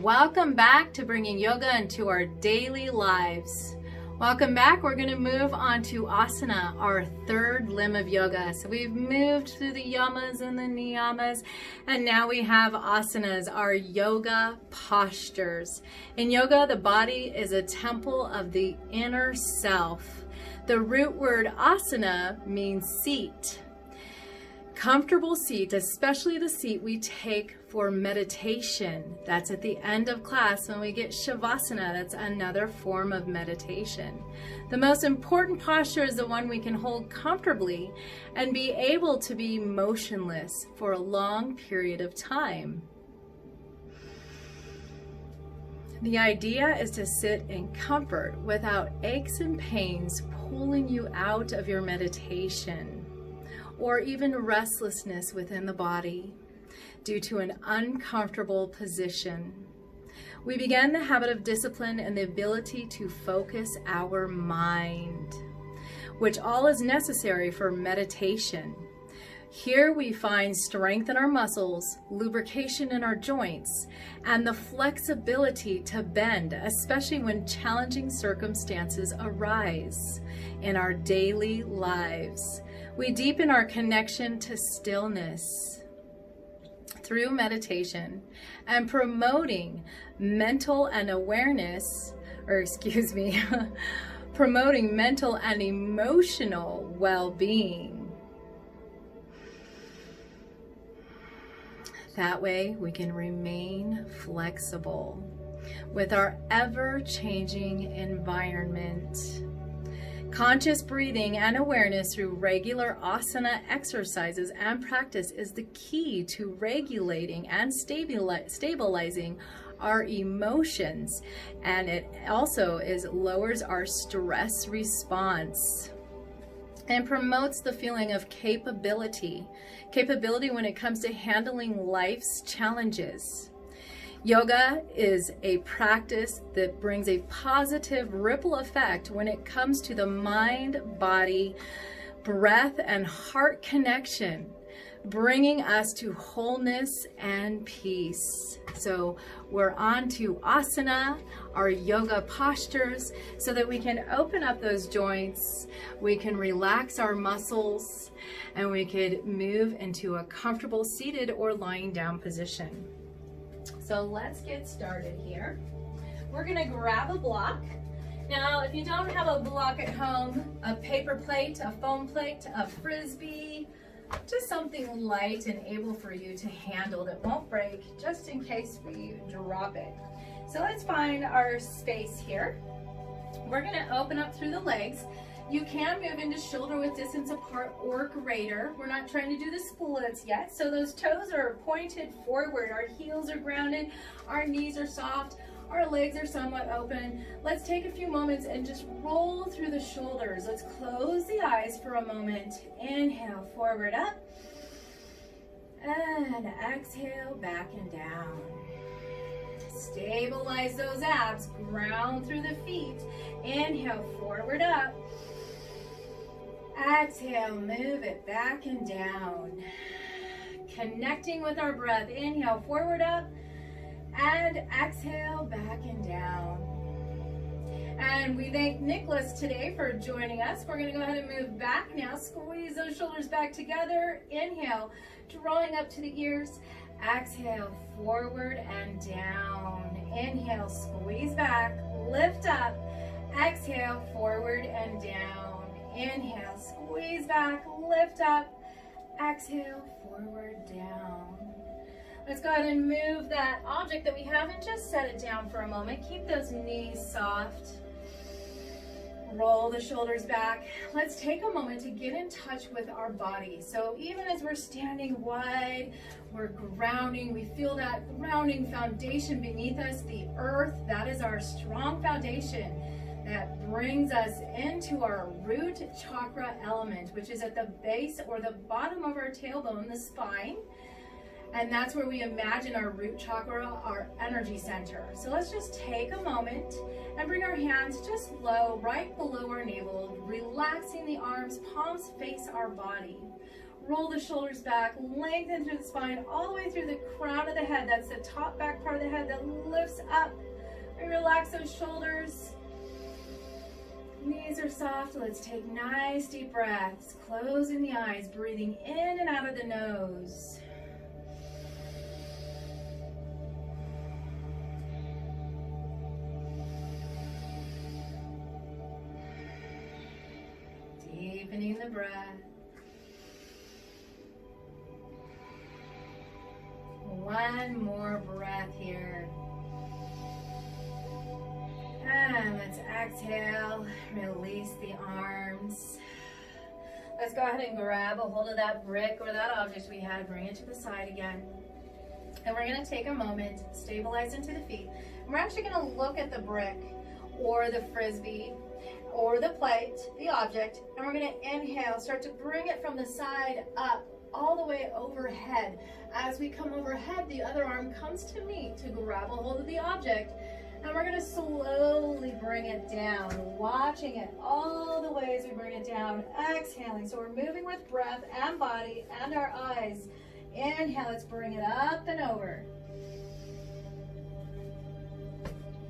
Welcome back to bringing yoga into our daily lives. Welcome back. We're going to move on to Asana, our third limb of yoga. So we've moved through the yamas and the niyamas, and now we have asanas, our yoga postures. In yoga, the body is a temple of the inner self. The root word asana means seat. Comfortable seat, especially the seat we take for meditation. That's at the end of class when we get Shavasana. That's another form of meditation. The most important posture is the one we can hold comfortably and be able to be motionless for a long period of time. The idea is to sit in comfort without aches and pains pulling you out of your meditation, or even restlessness within the body due to an uncomfortable position. We begin the habit of discipline and the ability to focus our mind, which all is necessary for meditation. Here we find strength in our muscles, lubrication in our joints, and the flexibility to bend, especially when challenging circumstances arise in our daily lives. We deepen our connection to stillness through meditation and promoting mental and promoting mental and emotional well-being. That way we can remain flexible with our ever-changing environment. Conscious breathing and awareness through regular asana exercises and practice is the key to regulating and stabilizing our emotions, and it also lowers our stress response and promotes the feeling of capability when it comes to handling life's challenges. Yoga is a practice that brings a positive ripple effect when it comes to the mind, body, breath, and heart connection, bringing us to wholeness and peace. So we're on to asana, our yoga postures, so that we can open up those joints, we can relax our muscles, and we could move into a comfortable seated or lying down position. So let's get started here. We're gonna grab a block. Now, if you don't have a block at home, a paper plate, a foam plate, a frisbee, just something light and able for you to handle that won't break, just in case we drop it. So let's find our space here. We're gonna open up through the legs. You can move into shoulder width distance apart or greater. We're not trying to do the splits yet. So those toes are pointed forward. Our heels are grounded. Our knees are soft. Our legs are somewhat open. Let's take a few moments and just roll through the shoulders. Let's close the eyes for a moment. Inhale, forward up. And exhale, back and down. Stabilize those abs. Ground through the feet. Inhale, forward up. Exhale, move it back and down. Connecting with our breath. Inhale, forward up. And exhale, back and down. And we thank Nicholas today for joining us. We're going to go ahead and move back now. Squeeze those shoulders back together. Inhale, drawing up to the ears. Exhale, forward and down. Inhale, squeeze back, lift up. Exhale, forward and down. Inhale, squeeze back, lift up. Exhale, forward, down. Let's go ahead and move that object that we have and just set it down for a moment. Keep those knees soft. Roll the shoulders back. Let's take a moment to get in touch with our body. So even as we're standing wide, we're grounding. We feel that grounding foundation beneath us, the earth. That is our strong foundation that brings us into our root chakra element, which is at the base or the bottom of our tailbone, the spine. And that's where we imagine our root chakra, our energy center. So let's just take a moment and bring our hands just low, right below our navel, relaxing the arms, palms face our body. Roll the shoulders back, lengthen through the spine, all the way through the crown of the head. That's the top back part of the head that lifts up. We relax those shoulders. Knees are soft. Let's take nice deep breaths. Closing the eyes, breathing in and out of the nose. Deepening the breath. One more breath here. And let's exhale, release the arms. Let's go ahead and grab a hold of that brick or that object we had, bring it to the side again. And we're gonna take a moment, stabilize into the feet. And we're actually gonna look at the brick or the frisbee or the plate, the object, and we're gonna inhale, start to bring it from the side up, all the way overhead. As we come overhead, the other arm comes to me to grab a hold of the object. And we're gonna slowly bring it down, watching it all the way as we bring it down, exhaling. So we're moving with breath and body and our eyes. Inhale, let's bring it up and over.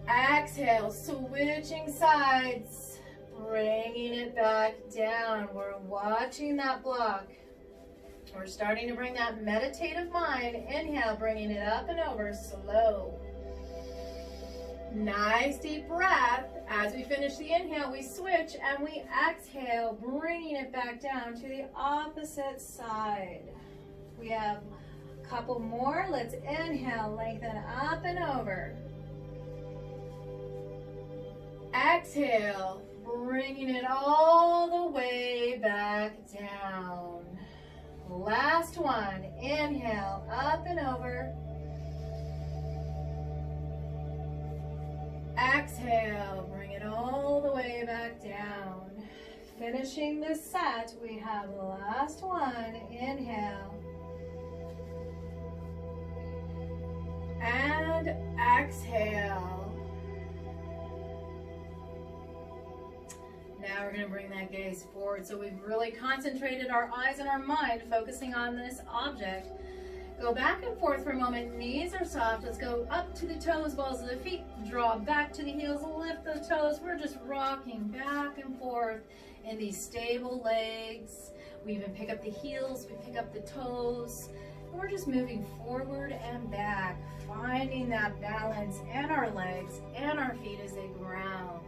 Exhale, switching sides, bringing it back down. We're watching that block. We're starting to bring that meditative mind. Inhale, bringing it up and over, slow. Nice deep breath. As we finish the inhale, we switch and we exhale, bringing it back down to the opposite side. We have a couple more. Let's inhale, lengthen up and over. Exhale, bringing it all the way back down. Last one. Inhale, up and over. Exhale, bring it all the way back down. Finishing this set, we have the last one. Inhale. And exhale. Now we're going to bring that gaze forward. So we've really concentrated our eyes and our mind focusing on this object. Go back and forth for a moment. Knees are soft. Let's go up to the toes, balls of the feet. Draw back to the heels, lift the toes. We're just rocking back and forth in these stable legs. We even pick up the heels, we pick up the toes. And we're just moving forward and back, finding that balance in our legs and our feet as they ground.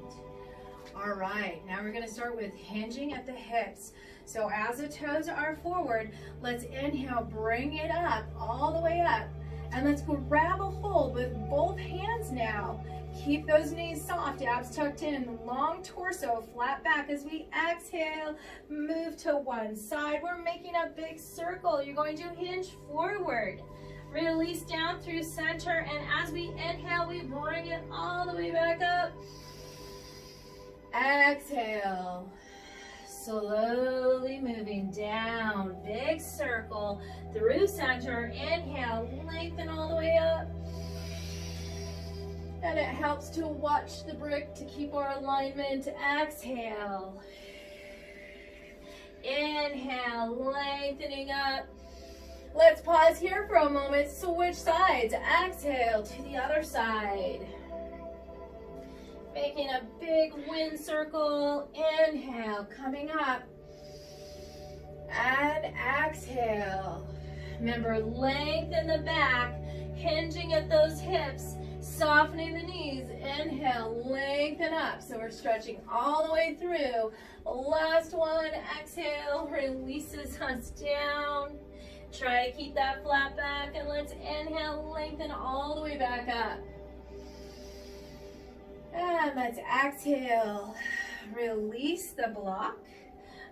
All right, now we're gonna start with hinging at the hips. So as the toes are forward, let's inhale, bring it up, all the way up. And let's grab a hold with both hands now. Keep those knees soft, abs tucked in, long torso, flat back as we exhale, move to one side. We're making a big circle. You're going to hinge forward. Release down through center, and as we inhale, we bring it all the way back up. Exhale. Slowly moving down, big circle through center. Inhale, lengthen all the way up. And it helps to watch the brick to keep our alignment. Exhale. Inhale, lengthening up. Let's pause here for a moment, switch sides. Exhale to the other side. Making a big wind circle. Inhale, coming up. And exhale. Remember, lengthen the back, hinging at those hips, softening the knees. Inhale, lengthen up. So we're stretching all the way through. Last one, exhale, releases us down. Try to keep that flat back, and let's inhale, lengthen all the way back up. And let's exhale, release the block,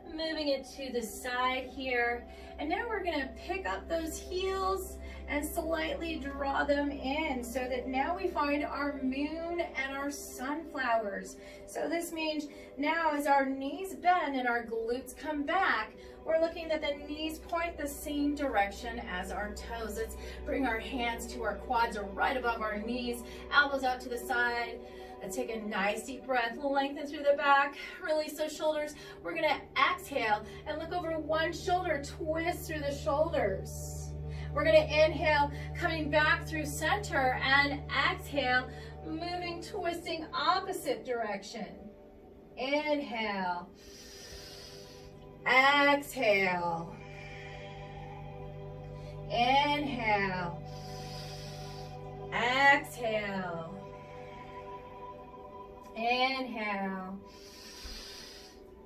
moving it to the side here. And now we're gonna pick up those heels and slightly draw them in so that now we find our moon and our sunflowers. So this means now as our knees bend and our glutes come back, we're looking that the knees point the same direction as our toes. Let's bring our hands to our quads or right above our knees, elbows out to the side. Let's take a nice deep breath, lengthen through the back, release those shoulders. We're gonna exhale and look over one shoulder, twist through the shoulders. We're going to inhale, coming back through center, and exhale, moving, twisting opposite direction. Inhale, exhale, inhale, exhale, inhale,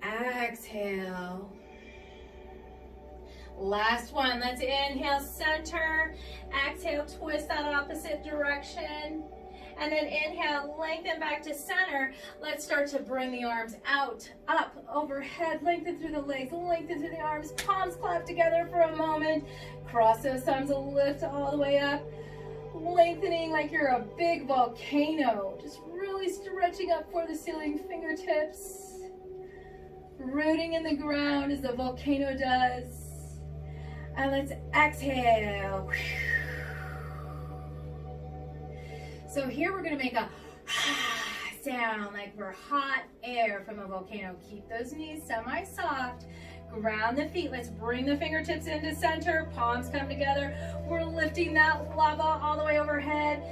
exhale. Last one, let's inhale, center, exhale, twist that opposite direction, and then inhale, lengthen back to center. Let's start to bring the arms out, up, overhead, lengthen through the legs, lengthen through the arms, palms clap together for a moment, cross those thumbs, lift all the way up, lengthening like you're a big volcano, just really stretching up for the ceiling, fingertips, rooting in the ground as the volcano does. And let's exhale. So here we're going to make a sound like we're hot air from a volcano. Keep those knees semi-soft. Ground the feet. Let's bring the fingertips into center. Palms come together. We're lifting that lava all the way overhead.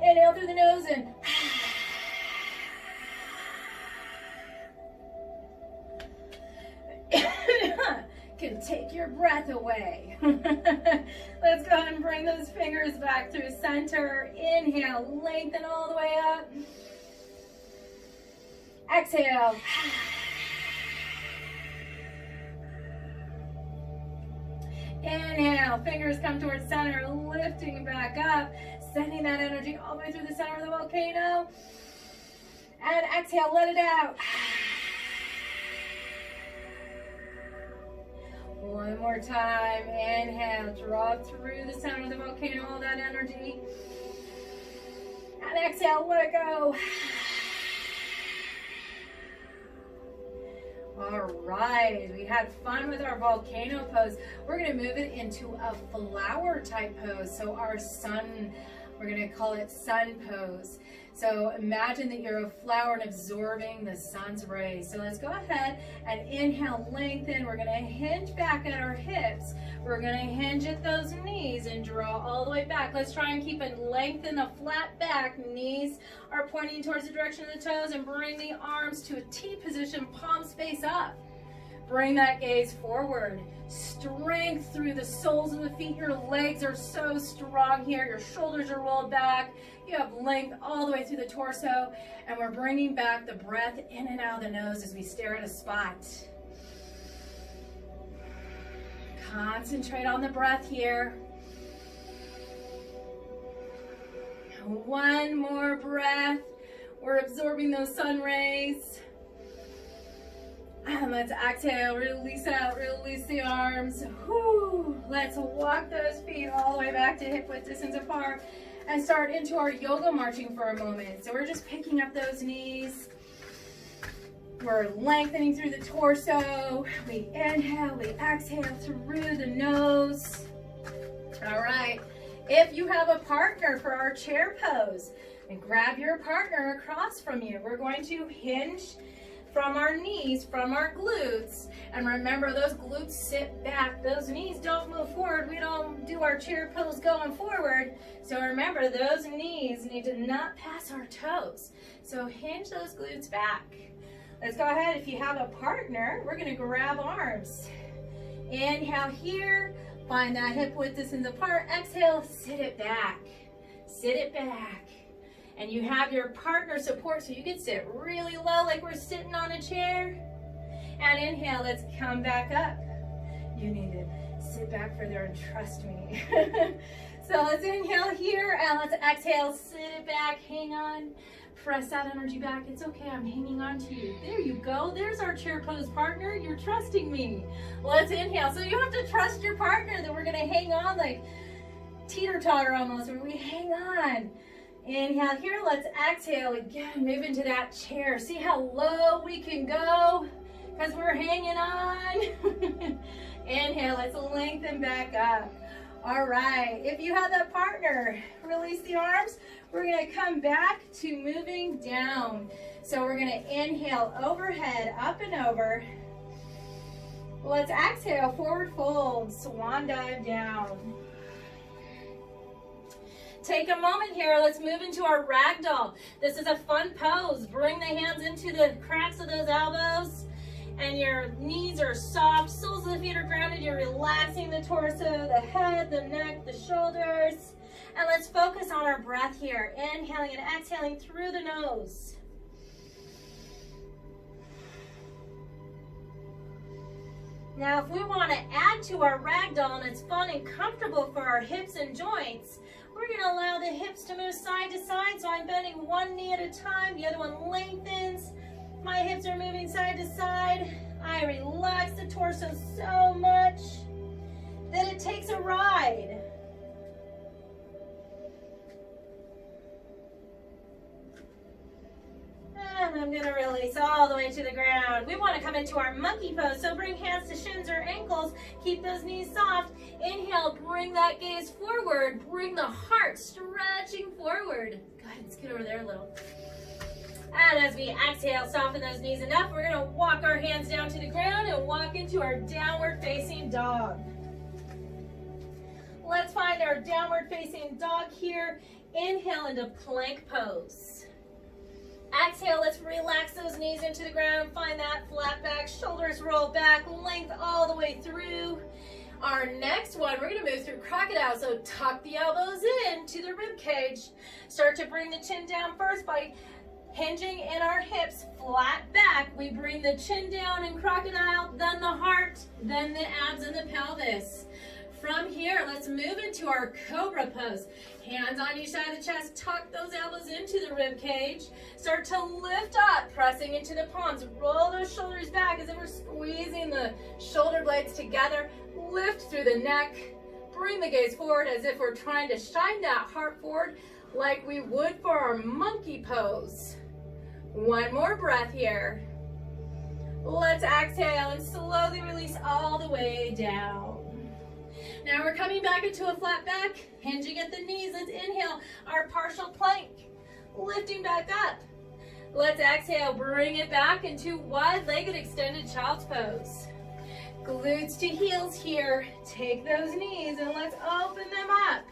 Inhale through the nose and can take your breath away. Let's go ahead and bring those fingers back through center. Inhale, lengthen all the way up. Exhale. Inhale, fingers come towards center, lifting back up, sending that energy all the way through the center of the volcano. And exhale, let it out. One more time. Inhale, draw through the center of the volcano, all that energy. And exhale, let it go. All right, we had fun with our volcano pose. We're going to move it into a flower type pose. So our sun, we're going to call it sun pose. So imagine that you're a flower and absorbing the sun's rays. So let's go ahead and inhale, lengthen. We're going to hinge back at our hips. We're going to hinge at those knees and draw all the way back. Let's try and keep it lengthen, a flat back. Knees are pointing towards the direction of the toes, and bring the arms to a T position, palms face up. Bring that gaze forward. Strength through the soles of the feet. Your legs are so strong here. Your shoulders are rolled back. You have length all the way through the torso. And we're bringing back the breath in and out of the nose as we stare at a spot. Concentrate on the breath here. One more breath. We're absorbing those sun rays. And let's exhale, release out, release the arms. Whew. Let's walk those feet all the way back to hip width distance apart and start into our yoga marching for a moment. So we're just picking up those knees. We're lengthening through the torso. We inhale, we exhale through the nose. All right. If you have a partner for our chair pose, and grab your partner across from you. We're going to hinge from our knees, from our glutes. And remember, those glutes sit back. Those knees don't move forward. We don't do our chair pose going forward. So remember, those knees need to not pass our toes. So hinge those glutes back. Let's go ahead. If you have a partner, we're going to grab arms. Inhale here. Find that hip width distance apart. Exhale, sit it back. Sit it back. And you have your partner support, so you can sit really low like we're sitting on a chair. And inhale, let's come back up. You need to sit back further and trust me. So let's inhale here, and let's exhale, sit it back, hang on. Press that energy back. It's okay, I'm hanging on to you. There you go. There's our chair pose partner. You're trusting me. Let's inhale. So you have to trust your partner that we're going to hang on like teeter-totter almost, where we hang on. Inhale here, let's exhale again, move into that chair. See how low we can go because we're hanging on. Inhale, let's lengthen back up. All right, if you have that partner, release the arms. We're gonna come back to moving down. So we're gonna inhale overhead, up and over. Let's exhale, forward fold, swan dive down. Take a moment here. Let's move into our ragdoll. This is a fun pose. Bring the hands into the cracks of those elbows, and your knees are soft. Soles of the feet are grounded. You're relaxing the torso, the head, the neck, the shoulders. And let's focus on our breath here. Inhaling and exhaling through the nose. Now, if we want to add to our ragdoll and it's fun and comfortable for our hips and joints, we're going to allow the hips to move side to side. So I'm bending one knee at a time, the other one lengthens. My hips are moving side to side. I relax the torso so much that it takes a ride. And I'm going to release all the way to the ground. We want to come into our monkey pose. So bring hands to shins or ankles. Keep those knees soft. Inhale, bring that gaze forward. Bring the heart stretching forward. Go ahead and scoot over there a little. And as we exhale, soften those knees enough. We're going to walk our hands down to the ground and walk into our downward facing dog. Let's find our downward facing dog here. Inhale into plank pose. Exhale, let's relax those knees into the ground. Find that flat back, shoulders roll back, length all the way through. Our next one, we're going to move through crocodile. So tuck the elbows in to the rib cage. Start to bring the chin down first by hinging in our hips, flat back. We bring the chin down in crocodile, then the heart, then the abs and the pelvis. From here, let's move into our cobra pose. Hands on each side of the chest, tuck those elbows into the rib cage. Start to lift up, pressing into the palms. Roll those shoulders back as if we're squeezing the shoulder blades together. Lift through the neck. Bring the gaze forward as if we're trying to shine that heart forward like we would for our monkey pose. One more breath here. Let's exhale and slowly release all the way down. Now we're coming back into a flat back, hinging at the knees. Let's inhale our partial plank, lifting back up. Let's exhale, bring it back into wide-legged extended child's pose. Glutes to heels here. Take those knees and let's open them up.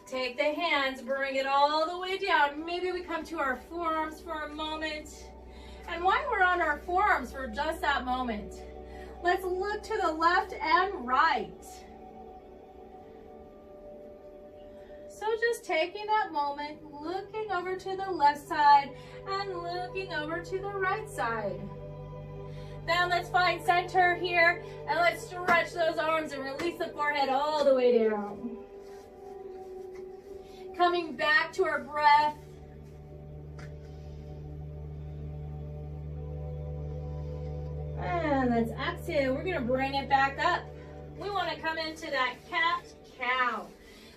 Take the hands, bring it all the way down. Maybe we come to our forearms for a moment. And while we're on our forearms for just that moment, let's look to the left and right. So just taking that moment, looking over to the left side and looking over to the right side. Then let's find center here and let's stretch those arms and release the forehead all the way down. Coming back to our breath. And let's exhale. We're going to bring it back up. We want to come into that cat-cow.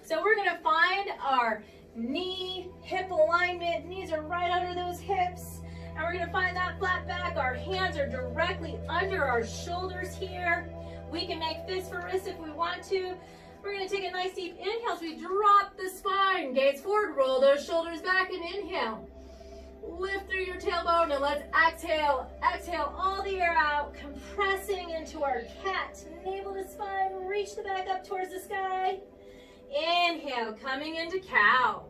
So we're going to find our knee-hip alignment. Knees are right under those hips. And we're going to find that flat back. Our hands are directly under our shoulders here. We can make fists for wrists if we want to. We're going to take a nice deep inhale as we drop the spine. Gaze forward, roll those shoulders back and inhale. Lift through your tailbone and let's exhale. Exhale all the air out, compressing into our cat. Navel to spine, reach the back up towards the sky. Inhale, coming into cow.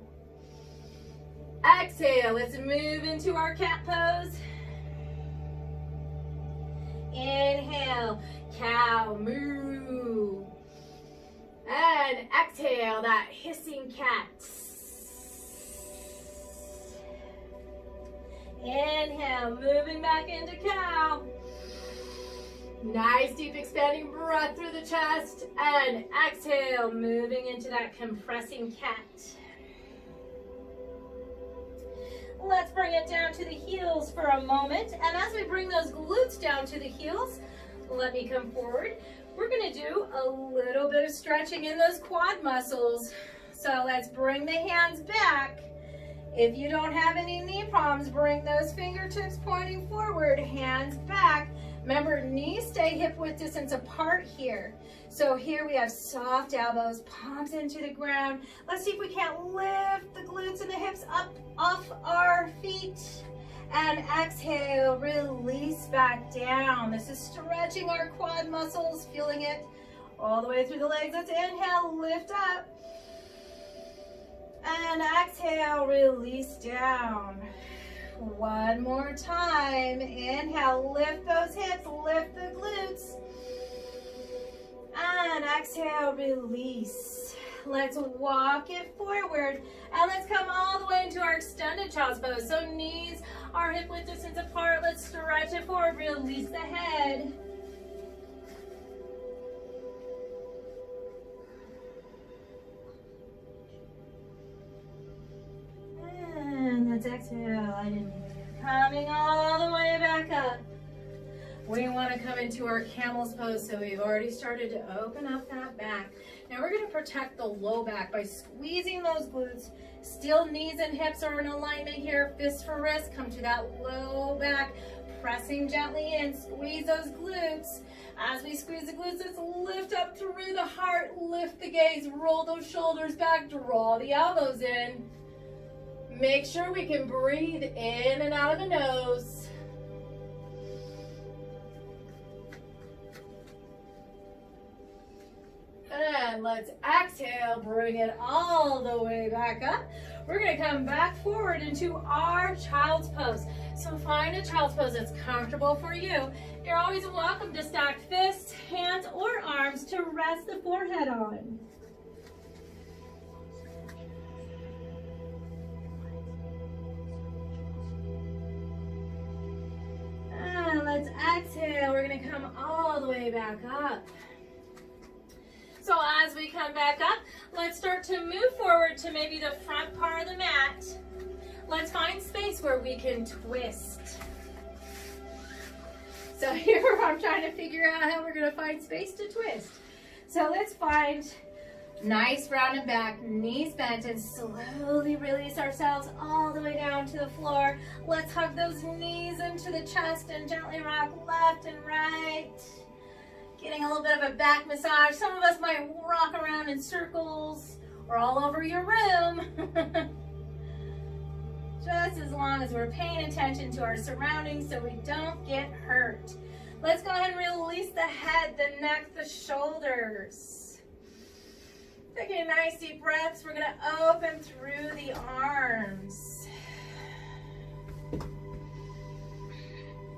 Exhale, let's move into our cat pose. Inhale, cow, moo. And exhale, that hissing cat. Inhale, moving back into cow. Nice deep expanding breath through the chest. And exhale, moving into that compressing cat. Let's bring it down to the heels for a moment. And as we bring those glutes down to the heels, let me come forward. We're going to do a little bit of stretching in those quad muscles. So let's bring the hands back. If you don't have any knee problems, bring those fingertips pointing forward, hands back. Remember, knees stay hip width distance apart here. So here we have soft elbows, palms into the ground. Let's see if we can't lift the glutes and the hips up off our feet And exhale, release back down. This is stretching our quad muscles, feeling it all the way through the legs. Let's inhale, lift up. And exhale, release down. One more time. Inhale, lift those hips, lift the glutes. And exhale, release. Let's walk it forward. And let's come all the way into our extended child's pose. So knees are hip width distance apart. Let's stretch it forward. Release the head. And let's exhale. I didn't hear you. Coming all the way back up. We want to come into our camel's pose, so we've already started to open up that back. Now we're going to protect the low back by squeezing those glutes. Still knees and hips are in alignment here. Fist for wrist, come to that low back. Pressing gently in, squeeze those glutes. As we squeeze the glutes, let's lift up through the heart, lift the gaze, roll those shoulders back, draw the elbows in. Make sure we can breathe in and out of the nose. And let's exhale, bring it all the way back up. We're going to come back forward into our child's pose. So find a child's pose that's comfortable for you. You're always welcome to stack fists, hands, or arms to rest the forehead on. And let's exhale. We're going to come all the way back up. So as we come back up, let's start to move forward to maybe the front part of the mat. Let's find space where we can twist. So here I'm trying to figure out how we're going to find space to twist. So let's find nice rounded back, knees bent, and slowly release ourselves all the way down to the floor. Let's hug those knees into the chest and gently rock left and right. Getting a little bit of a back massage. Some of us might rock around in circles or all over your room. Just as long as we're paying attention to our surroundings so we don't get hurt. Let's go ahead and release the head, the neck, the shoulders. Taking nice deep breaths. We're going to open through the arms.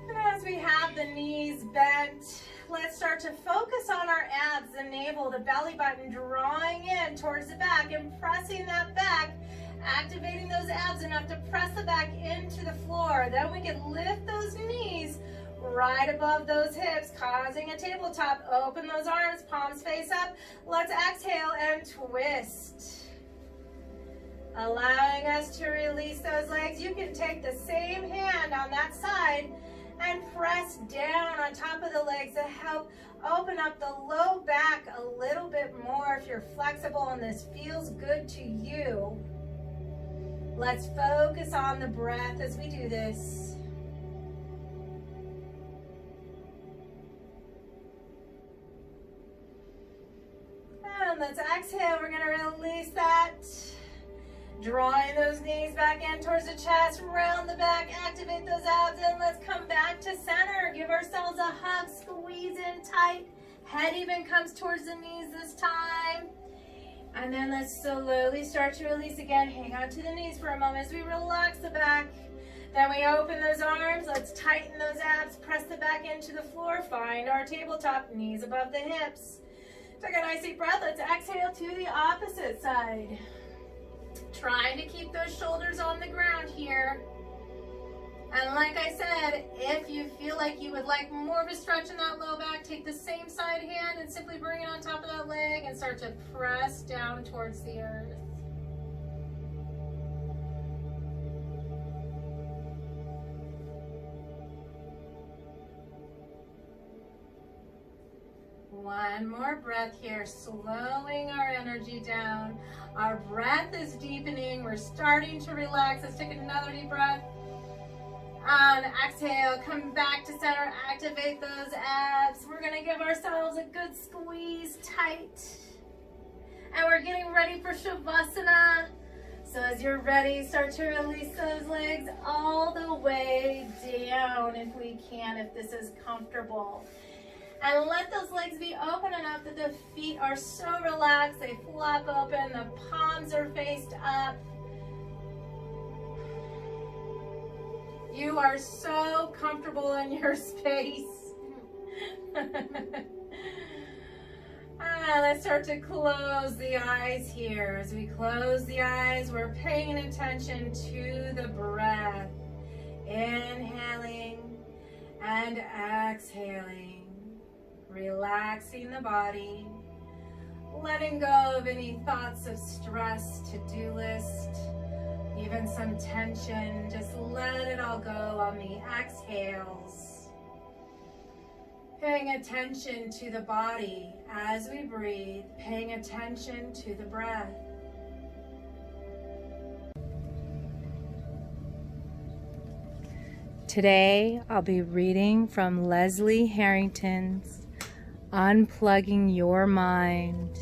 And as we have the knees bent, let's start to focus on our abs, the navel, the belly button, drawing in towards the back and pressing that back, activating those abs enough to press the back into the floor. Then we can lift those knees right above those hips, causing a tabletop. Open those arms, palms face up. Let's exhale and twist. Allowing us to release those legs. You can take the same hand on that side and press down on top of the legs to help open up the low back a little bit more if you're flexible and this feels good to you. Let's focus on the breath as we do this. And let's exhale. We're going to release that. Drawing those knees back in towards the chest, round the back, activate those abs, and let's come back to center. Give ourselves a hug, squeeze in tight. Head even comes towards the knees this time. And then let's slowly start to release again. Hang on to the knees for a moment as we relax the back. Then we open those arms. Let's tighten those abs, press the back into the floor. Find our tabletop, knees above the hips. Take a nice deep breath. Let's exhale to the opposite side. Trying to keep those shoulders on the ground here. And like I said, if you feel like you would like more of a stretch in that low back, take the same side hand and simply bring it on top of that leg and start to press down towards the earth. One more breath here, slowing our energy down. Our breath is deepening. We're starting to relax. Let's take another deep breath. And exhale, come back to center, activate those abs. We're gonna give ourselves a good squeeze tight. And we're getting ready for Shavasana. So as you're ready, start to release those legs all the way down if we can, if this is comfortable. And let those legs be open enough that the feet are so relaxed, they flop open, the palms are faced up. You are so comfortable in your space. Let's start to close the eyes here. As we close the eyes, we're paying attention to the breath. Inhaling and exhaling. Relaxing the body. Letting go of any thoughts of stress, to-do list, even some tension. Just let it all go on the exhales. Paying attention to the body as we breathe, paying attention to the breath. Today, I'll be reading from Leslie Harrington's Unplugging Your Mind,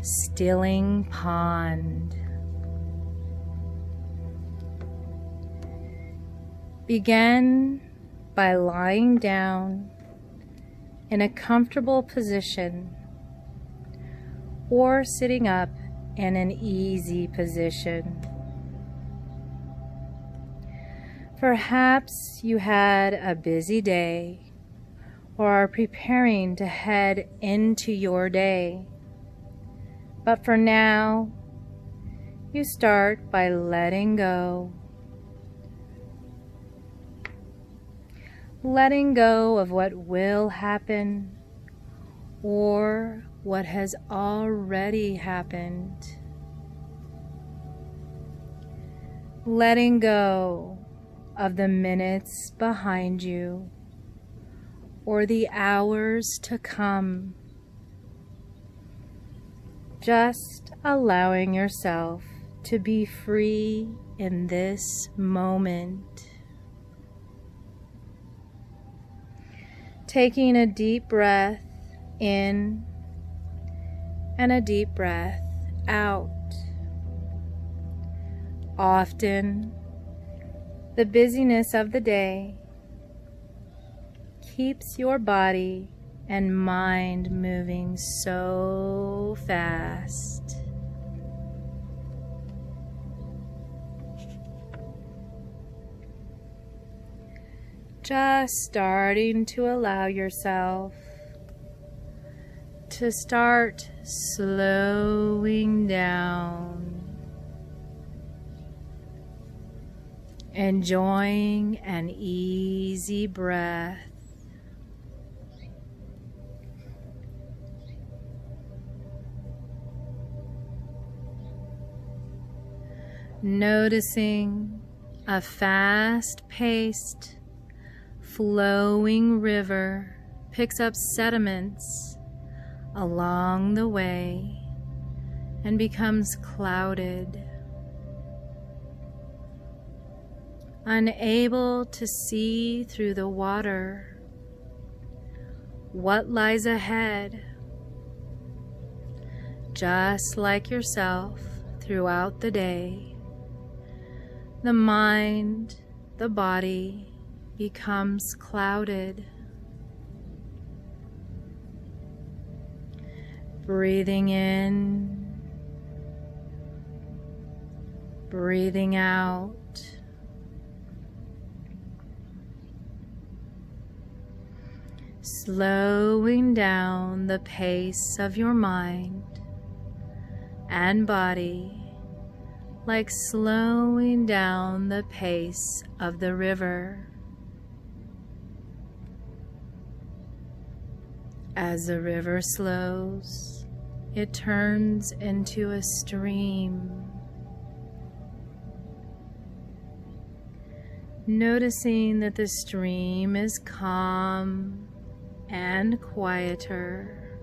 Stilling Pond. Begin by lying down in a comfortable position or sitting up in an easy position. Perhaps you had a busy day or are preparing to head into your day. But for now, you start by letting go. Letting go of what will happen or what has already happened. Letting go of the minutes behind you or the hours to come. Just allowing yourself to be free in this moment. Taking a deep breath in and a deep breath out. Often, the busyness of the day keeps your body and mind moving so fast. Just starting to allow yourself to start slowing down, enjoying an easy breath. Noticing a fast-paced, flowing river picks up sediments along the way and becomes clouded. Unable to see through the water what lies ahead, just like yourself throughout the day, the mind, the body becomes clouded. Breathing in, breathing out. Slowing down the pace of your mind and body, like slowing down the pace of the river. As the river slows, it turns into a stream. Noticing that the stream is calm and quieter,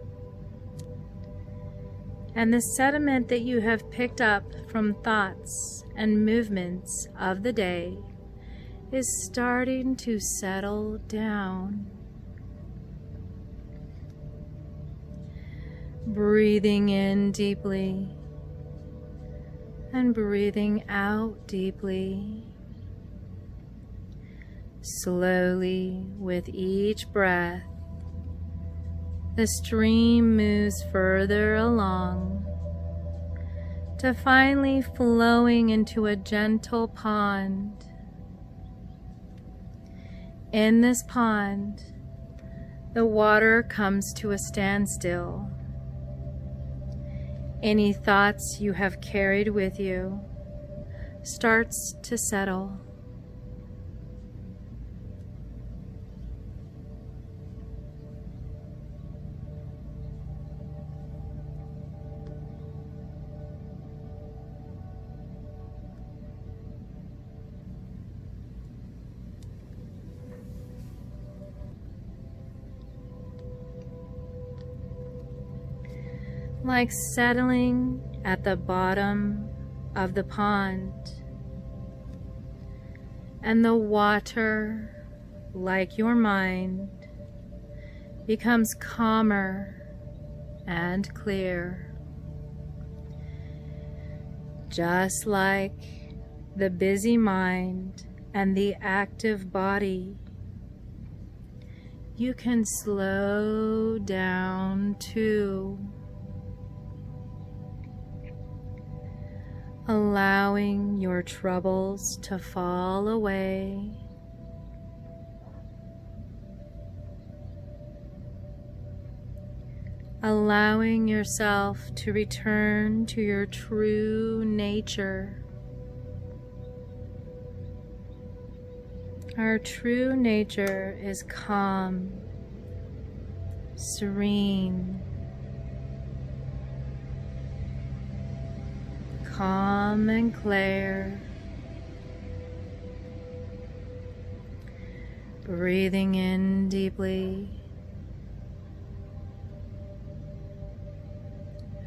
and the sediment that you have picked up from thoughts and movements of the day is starting to settle down. Breathing in deeply and breathing out deeply. Slowly, with each breath, the stream moves further along to finally flowing into a gentle pond. In this pond, the water comes to a standstill. Any thoughts you have carried with you starts to settle. Like settling at the bottom of the pond, and the water, like your mind, becomes calmer and clear. Just like the busy mind and the active body, you can slow down too, allowing your troubles to fall away. Allowing yourself to return to your true nature. Our true nature is calm, serene, calm and clear. Breathing in deeply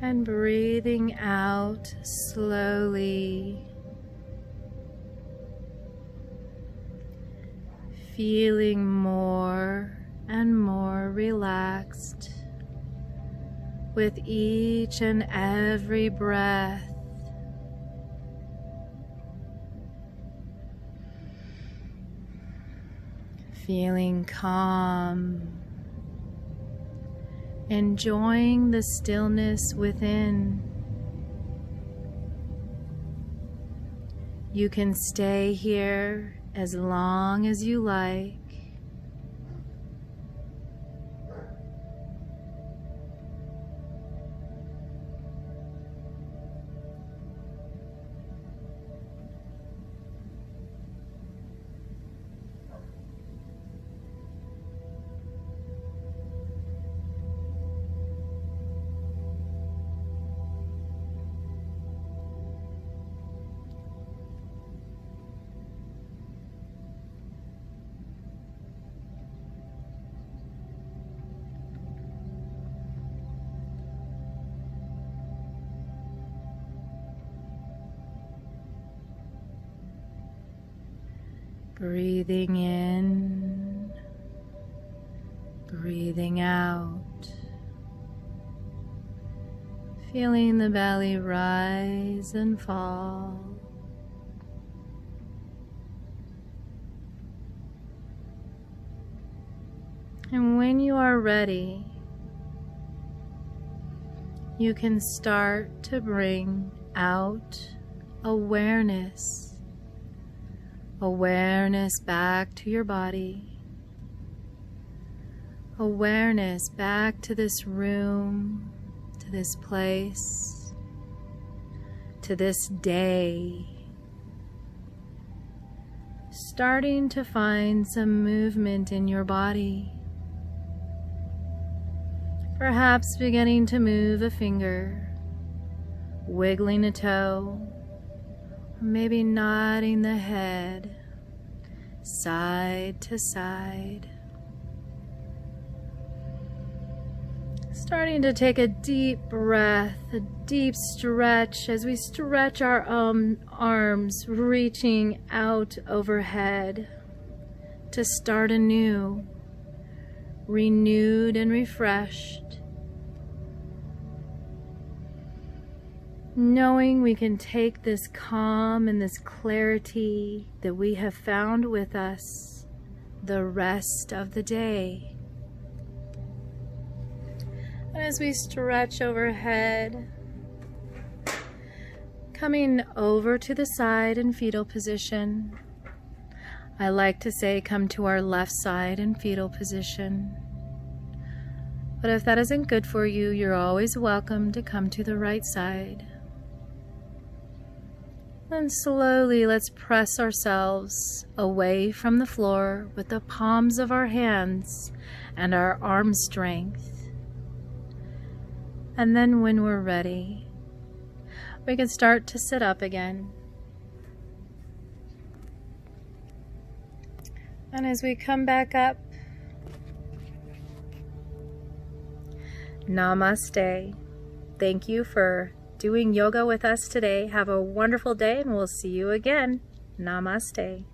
and breathing out slowly. Feeling more and more relaxed with each and every breath. Feeling calm, enjoying the stillness within. You can stay here as long as you like. Breathing in, breathing out, feeling the belly rise and fall. And when you are ready, you can start to bring out awareness. Awareness back to your body. Awareness back to this room, to this place, to this day. Starting to find some movement in your body. Perhaps beginning to move a finger, wiggling a toe, or maybe nodding the head side to side. Starting to take a deep breath, a deep stretch as we stretch our arms, reaching out overhead to start anew, renewed and refreshed. knowing we can take this calm and this clarity that we have found with us the rest of the day. And as we stretch overhead, coming over to the side in fetal position, I like to say come to our left side in fetal position. But if that isn't good for you, you're always welcome to come to the right side. And slowly let's press ourselves away from the floor with the palms of our hands and our arm strength. And then when we're ready, we can start to sit up again. And as we come back up, Namaste. Thank you for doing yoga with us today. Have a wonderful day, and we'll see you again. Namaste.